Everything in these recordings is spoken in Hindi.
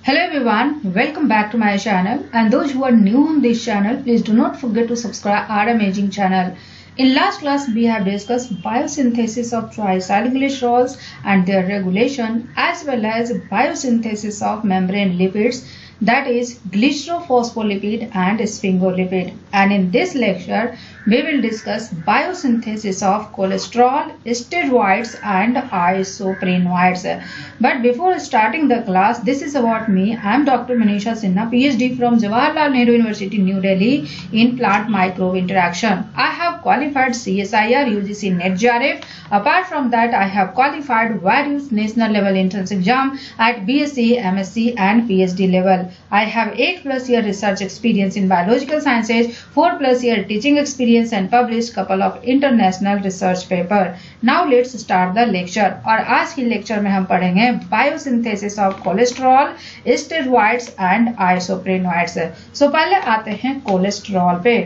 Hello everyone, welcome back to my channel, and those who are new on this channel, please do not forget to subscribe our amazing channel. In last class, we have discussed biosynthesis of triacylglycerols and their regulation, as well as biosynthesis of membrane lipids, that is glycerophospholipid and sphingolipid. And in this lecture, we will discuss biosynthesis of cholesterol, steroids and isoprenoids. But before starting the class, this is about me. I am Dr. Manisha Sinha, PhD from Jawaharlal Nehru University, New Delhi in plant microbe interaction. I have qualified CSIR, UGC, NET, JRF. Apart from that, I have qualified various national level entrance exam at BSc, MSc and PhD level. I have 8+ year research experience in biological sciences, 4+ year teaching experience and published couple of international research paper. Now let's start the lecture. और आज की लेक्चर में हम पढ़ेंगे biosynthesis of cholesterol, steroids and isoprenoids. So पहले आते हैं कोलेस्ट्रॉल पे।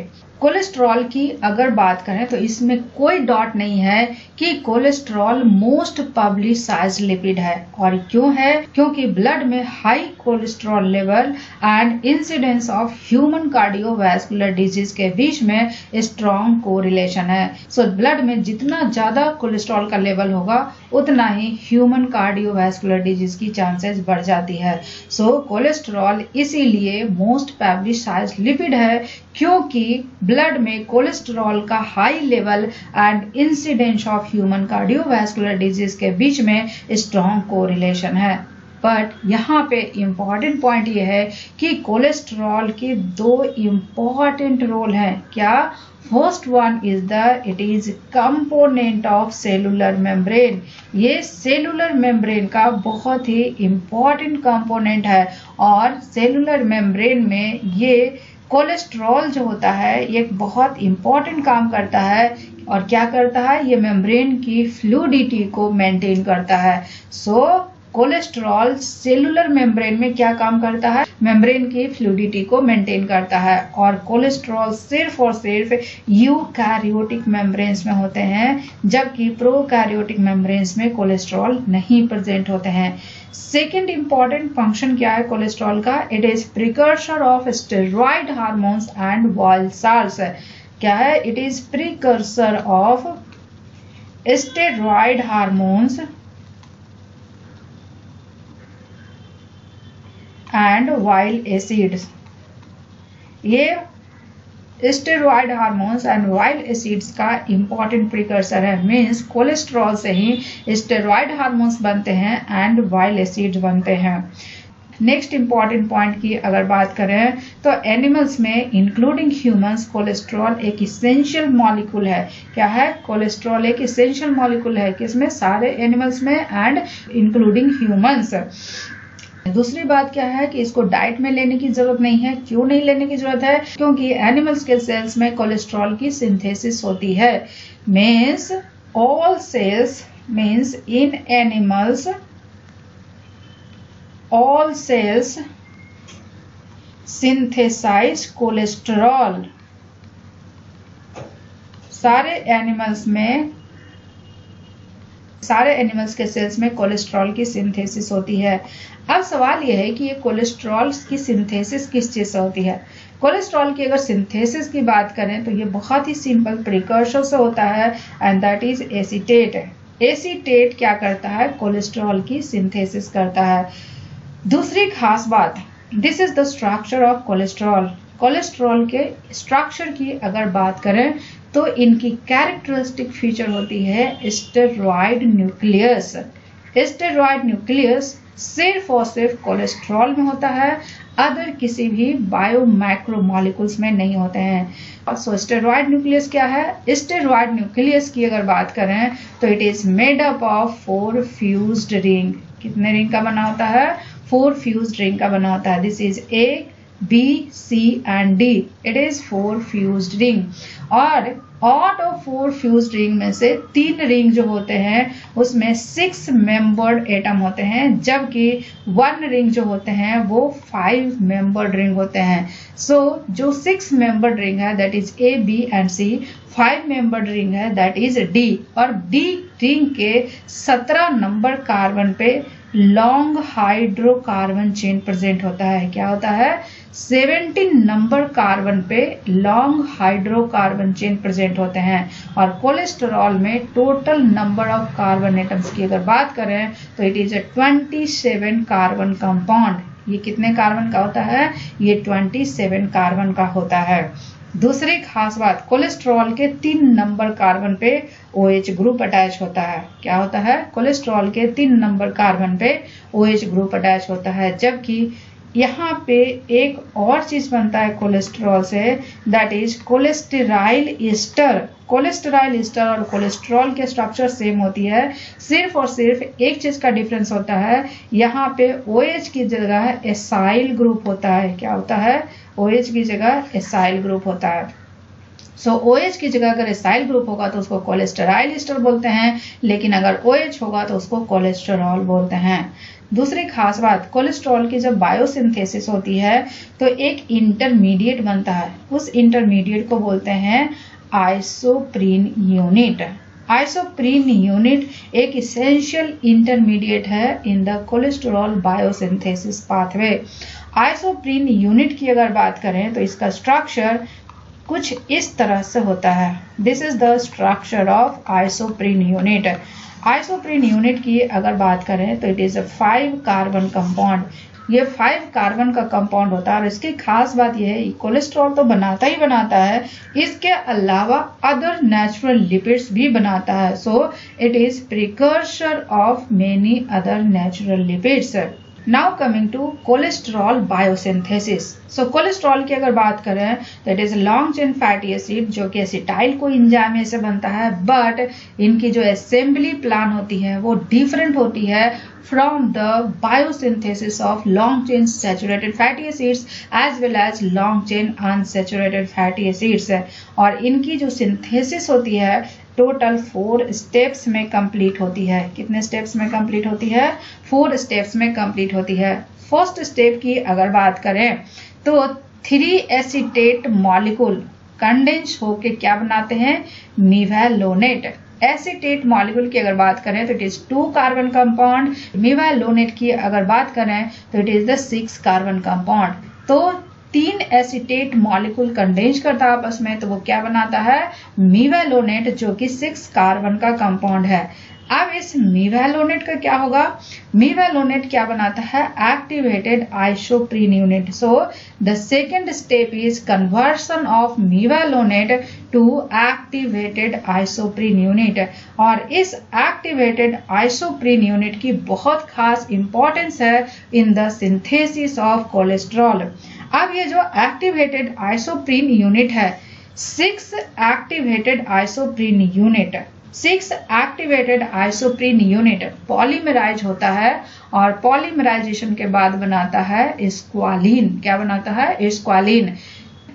कोलेस्ट्रॉल की अगर बात करें तो इसमें कोई डाउट नहीं है कि कोलेस्ट्रॉल मोस्ट पब्लिसाइज्ड लिपिड है। और क्यों है? क्योंकि ब्लड में high cholesterol level and incidence of human cardiovascular disease के बीच में स्ट्रॉन्ग कोरिलेशन है। सो ब्लड में जितना ज्यादा कोलेस्ट्रॉल का लेवल होगा उतना ही ह्यूमन कार्डियोवैस्कुलर डिजीज की चांसेस बढ़ जाती है। सो कोलेस्ट्रॉल इसीलिए मोस्ट पब्लिसाइज्ड लिपिड है, क्योंकि ब्लड में कोलेस्ट्रॉल का high level and incidence of human cardiovascular disease के बीच में स्ट्रॉन्ग कोरिलेशन है। बट यहाँ पे इम्पॉर्टेंट पॉइंट ये है कि कोलेस्ट्रॉल के दो इम्पॉर्टेंट रोल हैं। क्या? First one is it is component of cellular membrane. ये सेलुलर मेम्ब्रेन का बहुत ही इम्पॉर्टेंट कंपोनेंट है और सेलुलर मेम्ब्रेन में ये कोलेस्ट्रॉल जो होता है ये बहुत इम्पॉर्टेंट काम करता है। और क्या करता है? ये मेम्ब्रेन की फ्लूइडिटी को मेंटेन करता है। सो कोलेस्ट्रॉल सेलुलर मेम्ब्रेन में क्या काम करता है? मेम्ब्रेन की फ्लूइडिटी को मेंटेन करता है। और कोलेस्ट्रॉल सिर्फ और सिर्फ यूकैरियोटिक मेम्ब्रेन्स में होते हैं, जबकि प्रोकैरियोटिक मेम्ब्रेन्स में कोलेस्ट्रॉल नहीं प्रेजेंट होते हैं। सेकेंड इंपॉर्टेंट फंक्शन क्या है कोलेस्ट्रॉल का? It is precursor of steroid hormones and वाइल्ड सेल्स। क्या है? It is precursor of steroid hormones and वाइल्ड एसिड्स। ये स्टेरॉइड हार्मोन्स एंड वाइल्ड एसिड्स का इंपॉर्टेंट प्रिकर्सर है। मीन्स कोलेस्ट्रॉल से ही स्टेरॉइड हार्मोन्स बनते हैं एंड वाइल्ड एसिड्स बनते हैं। नेक्स्ट इंपॉर्टेंट पॉइंट की अगर बात करें तो एनिमल्स में इंक्लूडिंग ह्यूमंस कोलेस्ट्रॉल एक इसेंशियल मॉलिक्यूल है। क्या है? कोलेस्ट्रॉल एक इसेंशियल मॉलिक्यूल है। किसमें? सारे एनिमल्स में एंड इंक्लूडिंग ह्यूमंस। दूसरी बात क्या है कि इसको डाइट में लेने की जरूरत नहीं है। क्यों नहीं लेने की जरूरत है? क्योंकि एनिमल्स के सेल्स में कोलेस्ट्रॉल की सिंथेसिस होती है। Means all cells, means in animals all cells synthesise cholesterol. सारे एनिमल्स के सेल्स में कोलेस्ट्रॉल की सिंथेसिस होती है। अब सवाल यह है कि ये कोलेस्ट्रॉल की सिंथेसिस किस चीज से होती है? कोलेस्ट्रॉल की अगर सिंथेसिस की बात करें तो ये बहुत ही सिंपल प्रिकर्सर से होता है and that is acetate. Acetate क्या करता है? कोलेस्ट्रॉल की सिंथेसिस करता है। दूसरी खास बात, this is the structure of cholesterol. Cholesterol के स्ट्रक्चर की अगर बात करें तो इनकी कैरेक्टरिस्टिक फीचर होती है स्टेरॉइड न्यूक्लियस। स्टेरॉइड न्यूक्लियस सिर्फ और सिर्फ कोलेस्ट्रॉल में होता है, अदर किसी भी बायोमैक्रोमोलिक्यूल्स में नहीं होते हैं। सो स्टेरॉइड न्यूक्लियस क्या है? स्टेरॉइड न्यूक्लियस की अगर बात करें तो it is made up of 4 fused ring. कितने रिंग का बना होता है? 4 फ्यूज्ड रिंग का बना होता है। This is A, B, C and D. It is 4 fused ring. और आउट ऑफ 4 फ्यूज्ड रिंग में से 3 रिंग जो होते हैं उसमें 6 मेंबर्ड एटम होते हैं, जबकि 1 रिंग जो होते हैं वो 5 मेंबर्ड रिंग होते हैं। सो जो 6 मेंबर्ड रिंग है that is A, B and C, 5 membered ring है दैट इज D, और D रिंग के 17 नंबर कार्बन पे लॉन्ग हाइड्रोकार्बन चेन प्रेजेंट होता है। क्या होता है? 17 नंबर कार्बन पे लॉन्ग हाइड्रोकार्बन चेन प्रेजेंट होते हैं। और कोलेस्टेरॉल में total number of carbon atoms की अगर बात करें तो इट इज 27 कार्बन कंपाउंड। ये कितने कार्बन का होता है? ये 27 कार्बन का होता है। दूसरी खास बात, कोलेस्ट्रॉल के 3 नंबर कार्बन पे OH ग्रुप अटैच होता है। क्या होता है? कोलेस्ट्रॉल के 3 नंबर कार्बन पे OH ग्रुप अटैच होता है। जबकि यहाँ पे एक और चीज बनता है कोलेस्ट्रॉल से, दैट इज कोलेस्टेराइल ईस्टर। कोलेस्टेराइल ईस्टर और कोलेस्ट्रॉल के स्ट्रक्चर सेम होती है, सिर्फ और सिर्फ एक चीज का डिफरेंस होता है, यहाँ पे OH की जगह एसाइल ग्रुप होता है। क्या होता है? OH की जगह एसाइल ग्रुप होता है। सो OH की जगह अगर एसाइल ग्रुप होगा तो उसको कोलेस्टेराइल ईस्टर बोलते हैं, लेकिन अगर OH होगा तो उसको कोलेस्टेरॉल बोलते हैं। दूसरी खास बात, कोलेस्ट्रॉल की जब बायोसिंथेसिस होती है तो एक इंटरमीडिएट बनता है। उस इंटरमीडिएट को बोलते हैं आइसोप्रीन यूनिट। आइसोप्रीन यूनिट एक इसेंशियल इंटरमीडिएट है in the cholesterol biosynthesis pathway. Isoprene unit की अगर बात करें तो इसका स्ट्रक्चर कुछ इस तरह से होता है। This is the structure of isoprene unit. Isoprene unit की अगर बात करें तो इट इज 5 कार्बन कंपाउंड। ये 5 कार्बन का कंपाउंड होता है और इसकी खास बात यह है कोलेस्ट्रॉल तो बनाता ही बनाता है, इसके अलावा अदर नेचुरल लिपिड्स भी बनाता है। So it is precursor of many other natural lipids. Now coming to cholesterol biosynthesis. So cholesterol की अगर बात करें तो it is long chain fatty acid जो कि एसिटाइल को इंजाइम से बनता है, बट इनकी जो असेंबली प्लान होती है वो डिफरेंट होती है from the biosynthesis of long chain saturated fatty acids as well as long chain unsaturated fatty acids। और इनकी जो सिंथेसिस होती है टोटल 4 स्टेप्स में कंप्लीट होती है। कितने स्टेप्स में कंप्लीट होती है? 4 स्टेप्स में कंप्लीट होती है। फर्स्ट स्टेप की अगर बात करें तो 3 एसीटेट मॉलिक्यूल कंडेंस होके क्या बनाते हैं? मीवालोनेट। एसीटेट मॉलिक्यूल की अगर बात करें तो इट इज 2 कार्बन कंपाउंड। मीवालोनेट की अगर बात करें तो it is the 6 carbon compound. तो 3 एसीटेट मॉलिक्यूल कंडेंस करता है आपस में, तो वो क्या बनाता है? मीवालोनेट, जो कि 6 कार्बन का कंपाउंड है। अब इस मीवालोनेट का क्या होगा? मीवालोनेट क्या बनाता है? Activated isoprene unit. So the second step is conversion of mevalonate to activated isoprene unit. और इस एक्टिवेटेड आइसोप्रीन यूनिट की बहुत खास इंपॉर्टेंस है in the synthesis of cholesterol. अब ये जो एक्टिवेटेड आइसोप्रीन यूनिट है, 6 activated isoprene unit, 6 activated isoprene unit polymerise होता है और पॉलीमराइजेशन के बाद बनाता है स्क्वालिन। क्या बनाता है? स्क्वालिन।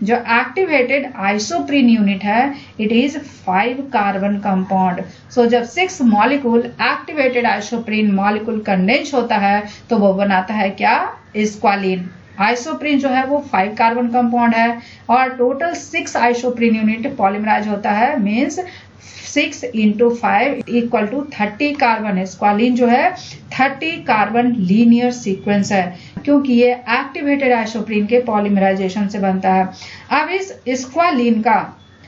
जो एक्टिवेटेड आइसोप्रीन यूनिट है इट इज 5 कार्बन कंपाउंड। सो जब 6 molecule activated isoprene molecule condense होता है तो वो बनाता है क्या? स्क्वालिन। आइसोप्रीन जो है वो 5 कार्बन कंपाउंड है और टोटल 6 आइसोप्रीन यूनिट पॉलीमराइज होता है, means 6 into 5 equal to 30 carbon है। स्क्वालिन जो है 30 कार्बन लीनियर सीक्वेंस है, क्योंकि ये एक्टिवेटेड आइसोप्रीन के पॉलीमराइजेशन से बनता है। अब इस स्क्वालिन का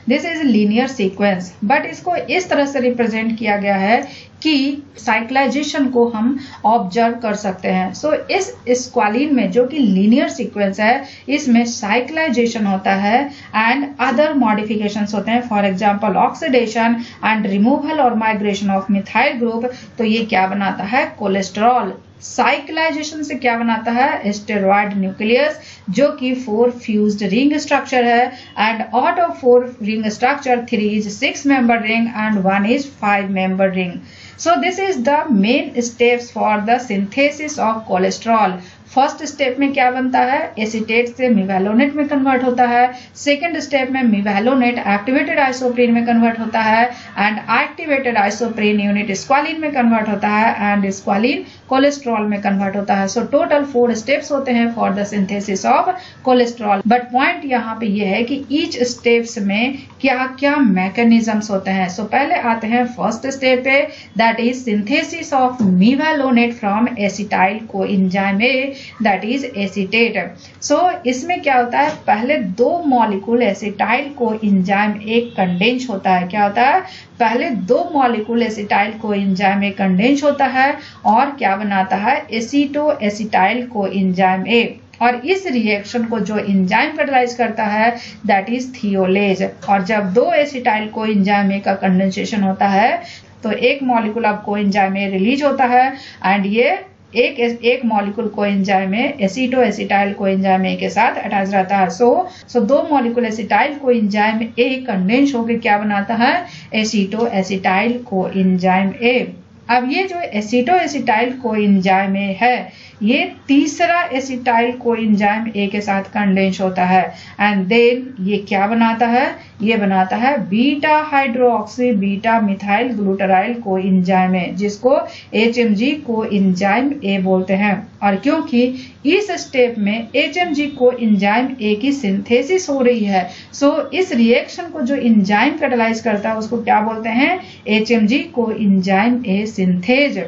this is linear sequence, but इसको इस तरह से रिप्रेजेंट किया गया है कि साइक्लाइजेशन को हम ऑब्जर्व कर सकते हैं। सो इस स्क्वालिन में जो कि लीनियर सीक्वेंस है, इसमें साइक्लाइजेशन होता है एंड अदर मॉडिफिकेशंस होते हैं, for example oxidation and removal और माइग्रेशन ऑफ मिथाइल ग्रुप। तो ये क्या बनाता है? कोलेस्ट्रॉल। साइक्लाइजेशन से क्या बनाता है? स्टेरॉइड न्यूक्लियस, जो कि 4 फ्यूज्ड रिंग स्ट्रक्चर है and out of 4 ring structure 3 is 6 member ring and 1 is 5 member ring. So this is the main steps for the synthesis of cholesterol. First step में क्या बनता है, एसीटेट से मिवेलोनेट में कन्वर्ट होता है। सेकेंड स्टेप में मिवेलोनेट एक्टिवेटेड आइसोप्रीन में कन्वर्ट होता है and activated isoprene unit squalane में कन्वर्ट होता है एंड स्क्वालिन कोलेस्ट्रॉल में कन्वर्ट होता है। सो टोटल 4 स्टेप्स होते हैं for the synthesis of cholesterol. But point यहाँ पे ये है कि ईच स्टेप्स में क्या क्या मैकेनिज्म्स होते हैं। सो पहले आते हैं फर्स्ट स्टेप पे, that is synthesis of mevalonate from acetyl coenzyme A, that is acetate. So इसमें क्या होता है, पहले 2 molecule acetyl coenzyme A condense होता है। क्या होता है, पहले 2 molecule acetyl coenzyme A condense होता है और क्या बनाता है, एसीटो एसिटाइल कोएंजाइम ए। और इस रिएक्शन को जो एंजाइम कैटलाइज करता है दैट इज थियोलेज। और जब 2 एसिटाइल कोएंजाइम ए का कंडेंसेशन होता है तो एक molecule of coenzyme A release होता है एंड ये एक मॉलिक्यूल कोएंजाइम में एसीटो एसिटाइल कोएंजाइम ए के साथ अटैच रहता है। सो 2 molecule acetyl coenzyme A condense होकर क्या बनाता है, एसीटो एसिटाइल कोएंजाइम ए। अब ये जो एसीटो एसिटाइल कोएंजाइम ए है ये तीसरा एसिटाइल कोएंजाइम ए के साथ कंडेंस होता है एंड देन ये क्या बनाता है, ये बनाता है beta hydroxy beta methyl glutaryl coenzyme A, जिसको HMG कोएंजाइम ए बोलते हैं। और क्योंकि इस स्टेप में HMG कोएंजाइम ए की सिंथेसिस हो रही है, सो इस रिएक्शन को जो एंजाइम कैटलाइज करता है उसको क्या बोलते हैं, HMG कोएंजाइम ए सिंथेज।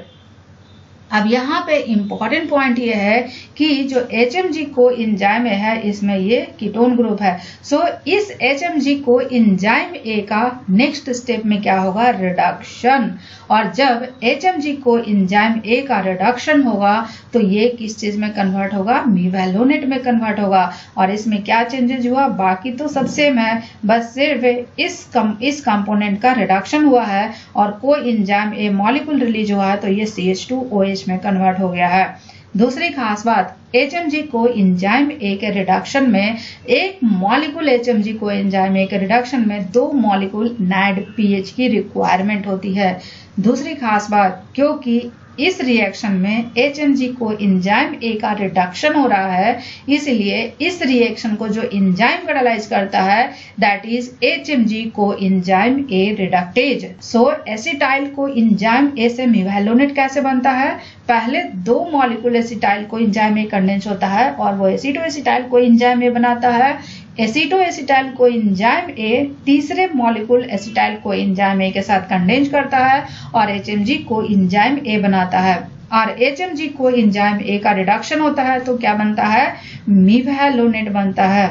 अब यहाँ पे इम्पोर्टेंट पॉइंट ये है कि जो HMG कोएंजाइम है इसमें ये कीटोन ग्रुप है। सो इस HMG कोएंजाइम ए का नेक्स्ट स्टेप में क्या होगा, रिडक्शन। और जब HMG कोएंजाइम ए का रिडक्शन होगा तो ये किस चीज में कन्वर्ट होगा, मिवेलोनेट में कन्वर्ट होगा। और इसमें क्या चेंजेस हुआ, बाकी तो सब सेम है, बस सिर्फ इस कंपोनेंट का रिडक्शन हुआ है और कोएंजाइम ए मॉलिक्यूल रिलीज हुआ है तो ये CH2OH में कन्वर्ट हो गया है। दूसरी खास बात, HMG कोएंजाइम ए के रिडक्शन में एक मॉलिक्यूल HMG कोएंजाइम ए के रिडक्शन में 2 मॉलिक्यूल NADPH की रिक्वायरमेंट होती है। दूसरी खास बात, क्योंकि इस रिएक्शन में HMG कोएंजाइम ए का रिडक्शन हो रहा है इसलिए इस रिएक्शन को जो एंजाइम कैटलाइज करता है that is HMG coenzyme A reductase. So acetyl coenzyme ए से मिवेलोनेट कैसे बनता है, पहले 2 molecule acetyl coenzyme A condense होता है और वो एसीटो एसिटाइल कोएंजाइम ए बनाता है। एसीटो एसिटाइल कोएंजाइम ए तीसरे मॉलिक्यूल एसिटाइल कोएंजाइम ए के साथ कंडेंस करता है और HMG कोएंजाइम ए बनाता है। और HMG कोएंजाइम ए का रिडक्शन होता है तो क्या बनता है, मिवेलोनेट बनता है।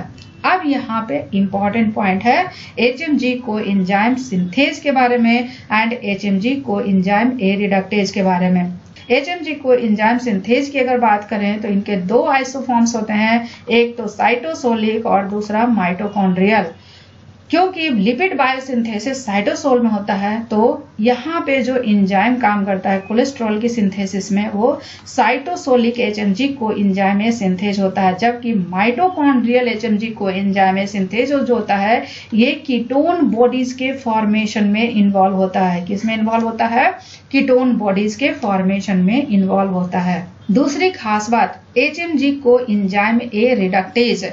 अब यहाँ पे इम्पोर्टेंट पॉइंट है HMG कोएंजाइम सिंथेज के बारे में and HMG coenzyme A reductase के बारे में। HMG कोएंजाइम सिंथेज की अगर बात करें तो इनके 2 आइसोफॉर्म्स होते हैं, एक तो साइटोसोलिक और दूसरा माइटोकॉन्ड्रियल। क्योंकि लिपिड बायोसिंथेसिस साइटोसोल में होता है तो यहाँ पे जो एंजाइम काम करता है कोलेस्ट्रॉल की सिंथेसिस में वो साइटोसोलिक HMG कोएंजाइम ए सिंथेज होता है, जबकि माइटोकॉन्ड्रियल HMG कोएंजाइम ए सिंथेज जो होता है ये कीटोन बॉडीज के फॉर्मेशन में इन्वॉल्व होता है। किसमें इन्वॉल्व होता है, कीटोन बॉडीज के फॉर्मेशन में इन्वॉल्व होता है। दूसरी खास बात, HMG coenzyme A reductase.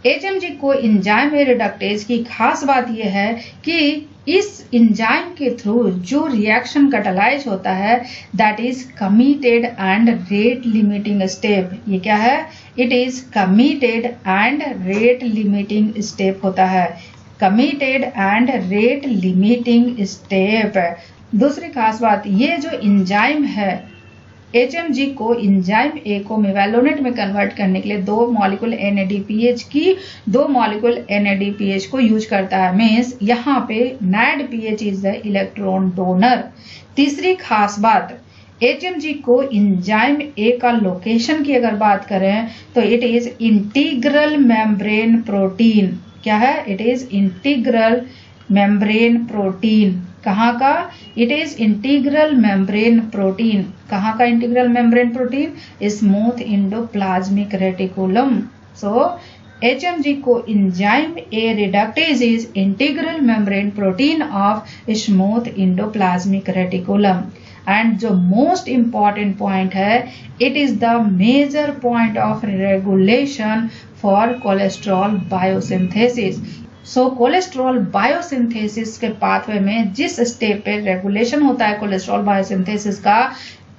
HMG coenzyme A reductase की खास बात यह है कि इस एंजाइम के थ्रू जो रिएक्शन कैटलाइज होता है that is committed and rate limiting step. ये क्या है, it is committed and rate limiting step होता है, committed and rate limiting step. दूसरी खास बात, ये जो एंजाइम है HMG कोएंजाइम ए को मिवेलोनेट में कन्वर्ट करने के लिए 2 मॉलिक्यूल NADPH को यूज करता है। मीन्स यहाँ पे NADPH is the electron donor. तीसरी खास बात, HMG कोएंजाइम ए का लोकेशन की अगर बात करें तो it is integral membrane protein. क्या है, it is integral membrane protein. कहाँ का, it is integral membrane protein. कहाँ का integral membrane protein, smooth endoplasmic reticulum. So HMG coenzyme A reductase is integral membrane protein of smooth endoplasmic reticulum. And जो मोस्ट इम्पॉर्टेंट पॉइंट है, it is the major point of regulation for cholesterol biosynthesis. So cholesterol biosynthesis के पाथवे में जिस स्टेप पे रेगुलेशन होता है कोलेस्ट्रॉल बायोसिंथेसिस का,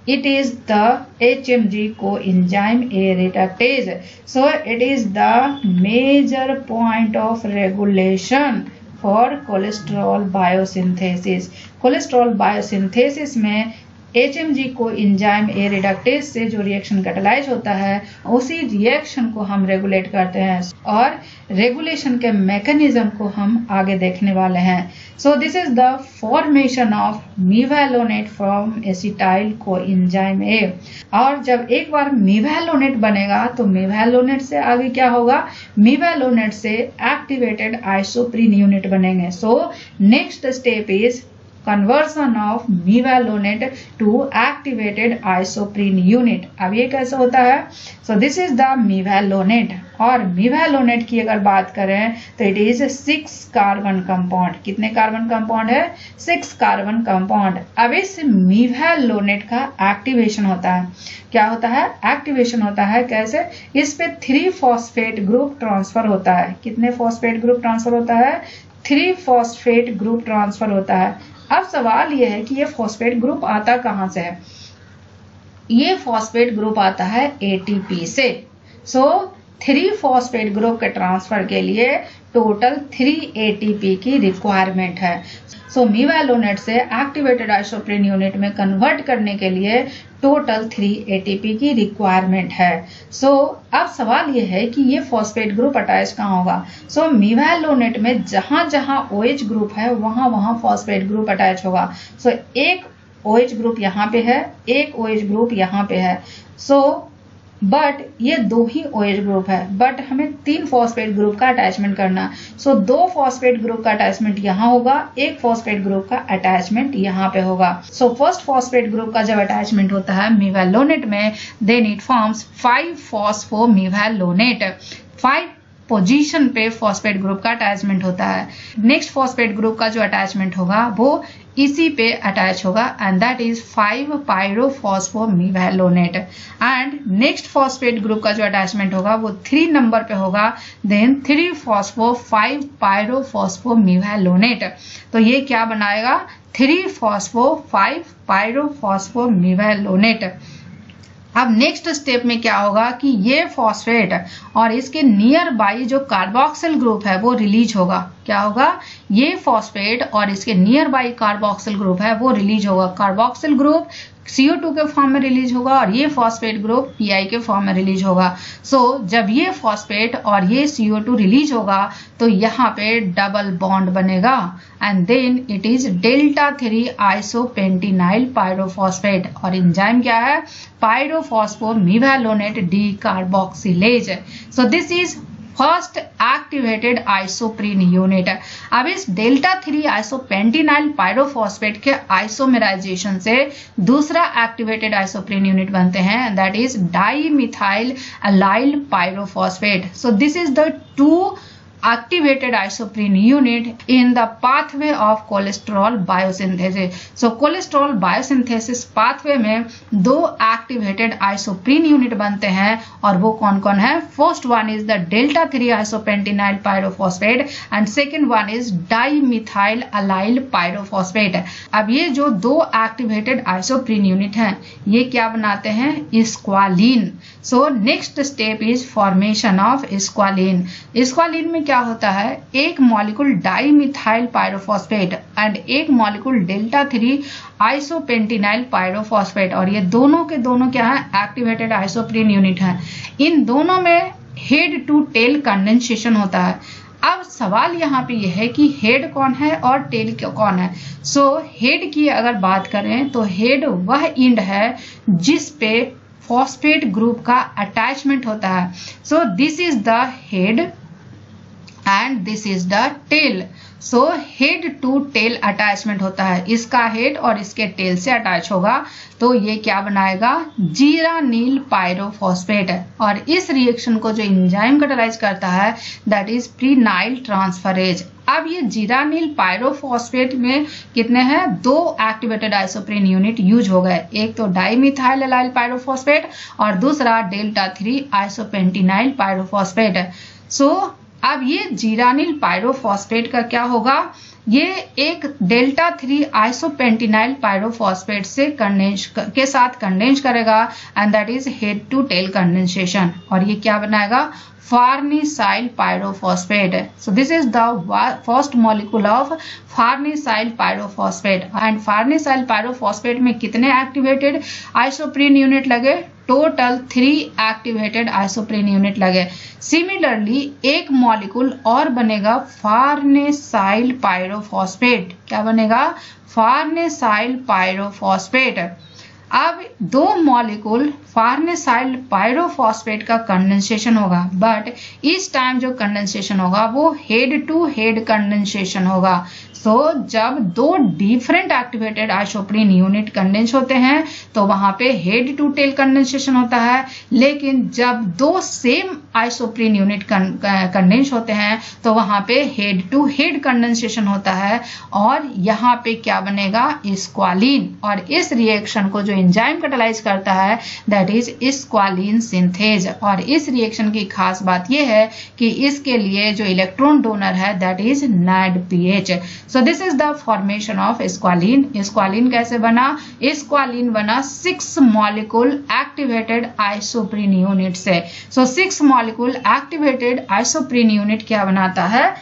it is the HMG coenzyme A reductase. So it is the major point of regulation for cholesterol biosynthesis. Cholesterol biosynthesis में HMG को एंजाइम ए रिडक्टेज से जो रिएक्शन कैटालाइज होता है, उसी रिएक्शन को हम रेगुलेट करते हैं और रेगुलेशन के मैकेनिज्म को हम आगे देखने वाले हैं। So this is the formation of mevalonate from acetyl coenzyme A. और जब एक बार मीवैलोनेट बनेगा तो मीवैलोनेट से आगे क्या होगा, मीवैलोनेट से एक्टिवेटेड आइसोप्रीन यूनिट बनेंगे। So next step is conversion of mevalonate to activated isoprene unit। अब ये कैसे होता है? So this is the mevalonate। और mevalonate की अगर बात करें तो it is 6 कार्बन कंपाउंड। कितने कार्बन कंपाउंड है? 6 कार्बन कंपाउंड। अब इस mevalonate का एक्टिवेशन होता है। क्या होता है? एक्टिवेशन होता है। कैसे? इस पे 3 फॉस्फेट ग्रुप ट्रांसफर होता है। कितने फॉस्फेट ग्रुप ट्रांसफर होता है? 3 फॉस्फेट ग्रुप ट्रांसफर होता है। अब सवाल यह है कि ये फॉस्फेट ग्रुप आता कहां से है? ये फॉस्फेट ग्रुप आता है एटीपी से। सो 3 फॉस्फेट ग्रुप के ट्रांसफर के लिए टोटल 3 एटीपी की रिक्वायरमेंट है। सो मीवैलोनेट से एक्टिवेटेड आइसोप्रीन यूनिट में कन्वर्ट करने के लिए टोटल 3 एटीपी की रिक्वायरमेंट है। सो अब सवाल यह है कि ये फॉस्फेट ग्रुप अटैच कहाँ होगा? सो मीवैलोनेट में जहां जहां OH ग्रुप है वहां वहां फॉस्फेट ग्रुप अटैच होगा। सो एक OH ग्रुप यहाँ पे है, एक OH ग्रुप यहाँ पे है। सो बट ये 2 ही OH ग्रुप है, बट हमें 3 फॉस्फेट ग्रुप का अटैचमेंट करना। सो 2 फॉस्फेट ग्रुप का अटैचमेंट यहाँ होगा, एक फॉस्फेट ग्रुप का अटैचमेंट यहाँ पे होगा। सो फर्स्ट फॉस्फेट ग्रुप का जब अटैचमेंट होता है मीवैलोनेट में, देन इट फॉर्म्स 5 फॉस्फोमीवैलोनेट। 5 पोजीशन पे फॉस्फेट ग्रुप का अटैचमेंट होता है। नेक्स्ट फॉस्फेट ग्रुप का जो अटैचमेंट होगा वो इसी पे अटैच होगा and that is 5 pyrophosphomevalonate. And next phosphate group का जो अटैचमेंट होगा वो 3 नंबर पे होगा, देन 3 फॉस्फो 5 पायरोफॉस्फोमीवैलोनेट। तो ये क्या बनाएगा? 3 फॉस्फो 5 पायरोफॉस्फोमीवैलोनेट। अब नेक्स्ट स्टेप में क्या होगा कि ये फॉस्फेट और इसके नियर बाई जो कार्बोक्सिल ग्रुप है वो रिलीज होगा। क्या होगा? ये फॉस्फेट और इसके नियर बाई कार्बोक्सिल ग्रुप है वो रिलीज होगा। कार्बोक्सिल ग्रुप CO2 के फॉर्म में रिलीज होगा और ये फॉस्फेट ग्रुप Pi के फॉर्म में रिलीज होगा। सो जब ये फॉस्फेट और ये CO2 रिलीज होगा तो यहाँ पे डबल बॉन्ड बनेगा and then it is delta 3 isopentenyl pyrophosphate. और एंजाइम क्या है? Pyrophosphomevalonate decarboxylase. So this is first activated isoprene unit. अब इस डेल्टा 3 आइसोपेंटिनाइल पायरोफॉस्फेट के आइसोमेराइजेशन से दूसरा एक्टिवेटेड आइसोप्रीन यूनिट बनते हैं, that is dimethyl allyl pyrophosphate. So this is the 2 activated isoprene unit in the pathway of cholesterol biosynthesis. So cholesterol biosynthesis pathway में 2 activated isoprene unit बनते हैं और वो कौन कौन है? First one is the delta 3 isopentenyl pyrophosphate and second one is dimethyl allyl pyrophosphate। अब ये जो 2 activated isoprene unit हैं ये क्या बनाते हैं? Squalane. So next step is formation of squalane. Squalane में क्या होता है? एक मॉलिक्यूल डाईमिथाइल पायरोफॉस्फेट एंड एक मॉलिक्यूल डेल्टा 3 आइसोपेंटिनाइल पायरोफॉस्फेट, और ये दोनों के दोनों क्या है? एक्टिवेटेड आइसोप्रीन यूनिट है। इन दोनों में हेड टू टेल कंडेंसेशन होता है। अब सवाल यहाँ पे यह है कि हेड कौन है और टेल कौन है? सो हेड की अगर बात करें तो हेड वह इंड है जिस पे फॉस्फेट ग्रुप का अटैचमेंट होता है। So this is the head and this is the tail. So head to tail attachment होता है, इसका हेड और इसके टेल से अटैच होगा तो ये क्या बनाएगा? जीरानील पायरोफॉस्फेट। और इस रिएक्शन को जो एंजाइम कैटालाइज करता है दैट इज प्रीनाइल ट्रांसफरेज। अब ये जीरानिल पायरोफॉस्फेट में कितने हैं, 2 एक्टिवेटेड आइसोप्रीन यूनिट यूज हो गए, एक तो डाइमिथाइल एलाइल पायरोफॉस्फेट और दूसरा डेल्टा 3 आइसोपेंटिनाइल पायरोफॉस्फेट। सो अब ये जीरानिल पायरोफॉस्फेट का क्या होगा, ये एक डेल्टा 3 आइसोपेंटिनाइल पायरोफॉस्फेट से के साथ कंडेंस करेगा and that is head to tail condensation, और ये क्या बनाएगा, farnesyl pyrophosphate. So this is the first molecule of farnesyl pyrophosphate and farnesyl pyrophosphate में कितने एक्टिवेटेड आइसोप्रीन यूनिट लगे, टोटल 3 एक्टिवेटेड आइसोप्रीन यूनिट लगे। सिमिलरली एक मॉलिक्यूल और बनेगा फार्नेसाइल पायरोफॉस्फेट, क्या बनेगा, फार्नेसाइल पायरोफॉस्फेट। अब 2 मॉलिक्यूल फार्नेसाइल पायरोफॉस्फेट का कंडेंसेशन होगा, बट इस टाइम जो कंडेंसेशन होगा वो हेड टू हेड कंडेंसेशन होगा। सो जब 2 different activated isoprene unit condense होते हैं तो वहां पे हेड टू टेल कंडेंसेशन होता है, लेकिन जब 2 सेम आइसोप्रीन यूनिट कंडेंस होते हैं तो वहां पे हेड टू हेड कंडेंसेशन होता है, और यहाँ पे क्या बनेगा, स्क्वालिन, और इस रिएक्शन को जो एंजाइम कैटालाइज करता है दैट इज स्क्वालिन सिंथेज। और इस रिएक्शन की खास बात यह है कि इसके लिए जो इलेक्ट्रॉन डोनर है that is NADPH। So this is the formation of squalane. Squalane कैसे बना, स्क्वालिन बना 6 मॉलिक्यूल एक्टिवेटेड आइसोप्रीन यूनिट से। सो 6 मॉलिक्यूल एक्टिवेटेड आइसोप्रीन यूनिट क्या बनाता है,